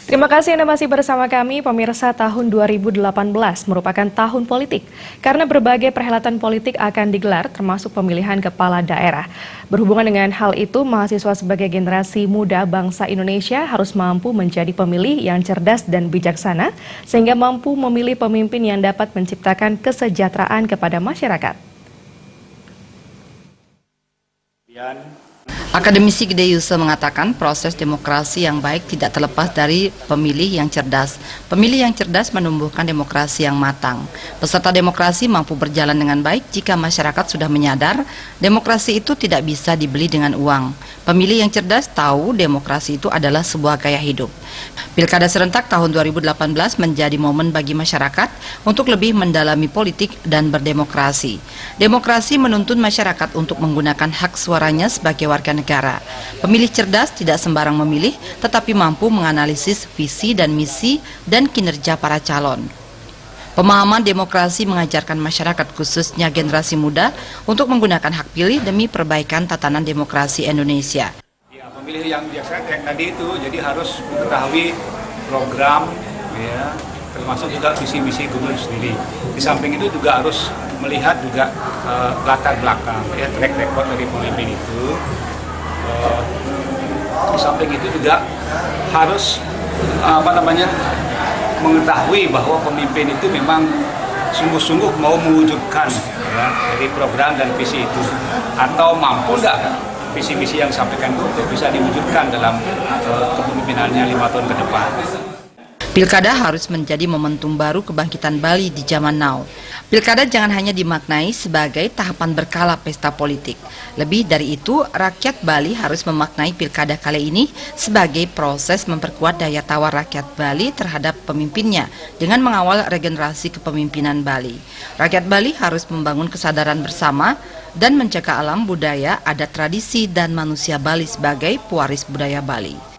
Terima kasih Anda masih bersama kami, pemirsa. Tahun 2018 merupakan tahun politik karena berbagai perhelatan politik akan digelar termasuk pemilihan kepala daerah. Berhubungan dengan hal itu, mahasiswa sebagai generasi muda bangsa Indonesia harus mampu menjadi pemilih yang cerdas dan bijaksana sehingga mampu memilih pemimpin yang dapat menciptakan kesejahteraan kepada masyarakat. Akademisi Gede Yusuf mengatakan proses demokrasi yang baik tidak terlepas dari pemilih yang cerdas. Pemilih yang cerdas menumbuhkan demokrasi yang matang. Peserta demokrasi mampu berjalan dengan baik jika masyarakat sudah menyadar demokrasi itu tidak bisa dibeli dengan uang. Pemilih yang cerdas tahu demokrasi itu adalah sebuah gaya hidup. Pilkada serentak tahun 2018 menjadi momen bagi masyarakat untuk lebih mendalami politik dan berdemokrasi. Demokrasi menuntun masyarakat untuk menggunakan hak suaranya sebagai warga negara. Pemilih cerdas tidak sembarang memilih, tetapi mampu menganalisis visi dan misi dan kinerja para calon. Pemahaman demokrasi mengajarkan masyarakat khususnya generasi muda untuk menggunakan hak pilih demi perbaikan tatanan demokrasi Indonesia. Pemilih yang biasa yang tadi itu jadi harus mengetahui program, ya, termasuk juga visi misi gubernur sendiri. Di samping itu juga harus melihat juga latar belakang, ya, track record dari pemimpin itu. Di samping itu juga harus mengetahui bahwa pemimpin itu memang sungguh-sungguh mau mewujudkan, ya, dari program dan visi itu, atau mampu enggak visi misi yang disampaikan itu bisa diwujudkan dalam kepemimpinannya 5 tahun ke depan. Pilkada harus menjadi momentum baru kebangkitan Bali di zaman now. Pilkada jangan hanya dimaknai sebagai tahapan berkala pesta politik. Lebih dari itu, rakyat Bali harus memaknai pilkada kali ini sebagai proses memperkuat daya tawar rakyat Bali terhadap pemimpinnya dengan mengawal regenerasi kepemimpinan Bali. Rakyat Bali harus membangun kesadaran bersama dan menjaga alam budaya, adat tradisi, dan manusia Bali sebagai pewaris budaya Bali.